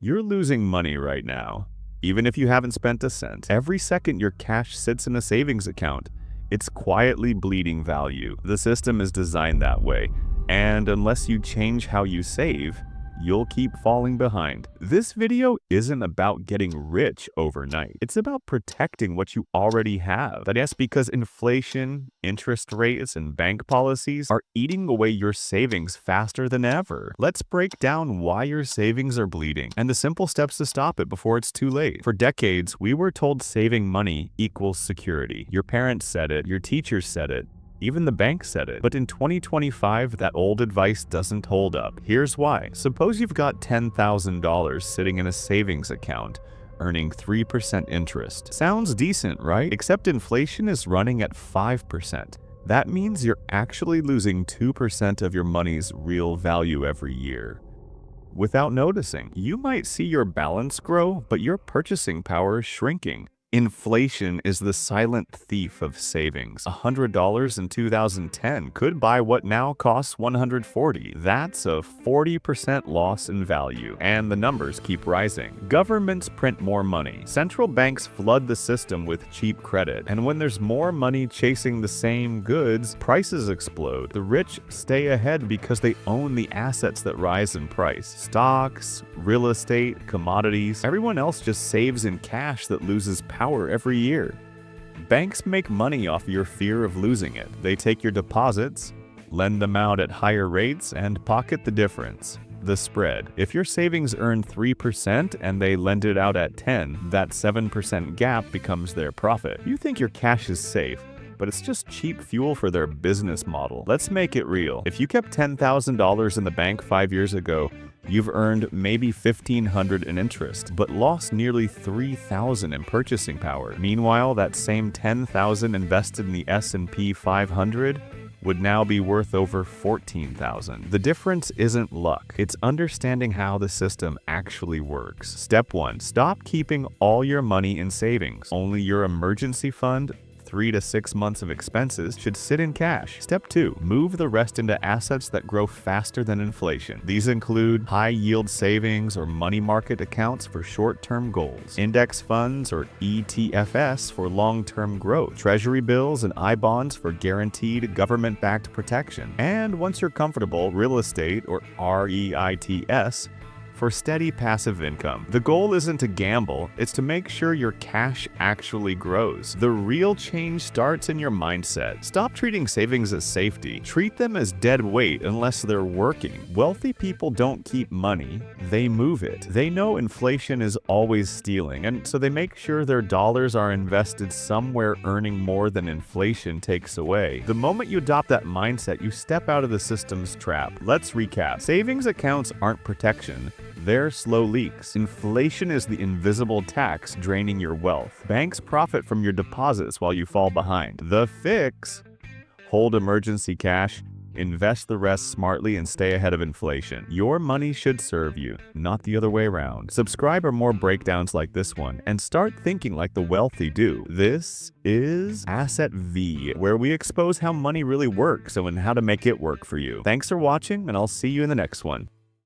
You're losing money right now, even if you haven't spent a cent. Every second your cash sits in a savings account, it's quietly bleeding value. The system is designed that way, and unless you change how you save, you'll keep falling behind. This video isn't about getting rich overnight. It's about protecting what you already have. That's because inflation, interest rates, and bank policies are eating away your savings faster than ever. Let's break down why your savings are bleeding and the simple steps to stop it before it's too late. For decades, we were told saving money equals security. Your parents said it, your teachers said it, even the bank said it. But in 2025, that old advice doesn't hold up. Here's why. Suppose you've got $10,000 sitting in a savings account, earning 3% interest. Sounds decent, right? Except inflation is running at 5%. That means you're actually losing 2% of your money's real value every year. Without noticing, you might see your balance grow, but your purchasing power is shrinking. Inflation is the silent thief of savings. $100 in 2010 could buy what now costs $140. That's a 40% loss in value, and the numbers keep rising. Governments print more money. Central banks flood the system with cheap credit, and when there's more money chasing the same goods, prices explode. The rich stay ahead because they own the assets that rise in price. Stocks, real estate, commodities. Everyone else just saves in cash that loses power every year. Banks make money off your fear of losing it. They take your deposits, lend them out at higher rates, and pocket the difference, the spread. If your savings earn 3% and they lend it out at 10, that 7% gap becomes their profit. You think your cash is safe, but it's just cheap fuel for their business model. Let's make it real. If you kept $10,000 in the bank 5 years ago, you've earned maybe $1,500 in interest, but lost nearly $3,000 in purchasing power. Meanwhile, that same $10,000 invested in the S&P 500 would now be worth over $14,000. The difference isn't luck. It's understanding how the system actually works. Step 1. Stop keeping all your money in savings. Only your emergency fund, 3 to 6 months of expenses, should sit in cash. Step 2. Move the rest into assets that grow faster than inflation. These include high-yield savings or money market accounts for short-term goals, index funds or ETFs for long-term growth, treasury bills and I-bonds for guaranteed government-backed protection, and once you're comfortable, real estate or REITs for steady passive income. The goal isn't to gamble, it's to make sure your cash actually grows. The real change starts in your mindset. Stop treating savings as safety. Treat them as dead weight unless they're working. Wealthy people don't keep money, they move it. They know inflation is always stealing, and so they make sure their dollars are invested somewhere earning more than inflation takes away. The moment you adopt that mindset, you step out of the system's trap. Let's recap. Savings accounts aren't protection. They're slow leaks. Inflation is the invisible tax draining your wealth. Banks profit from your deposits while you fall behind. The fix: hold emergency cash, invest the rest smartly, and stay ahead of inflation. Your money should serve you, not the other way around. Subscribe for more breakdowns like this one, and start thinking like the wealthy do. This is Asset V, where we expose how money really works and how to make it work for you. Thanks for watching, and I'll see you in the next one.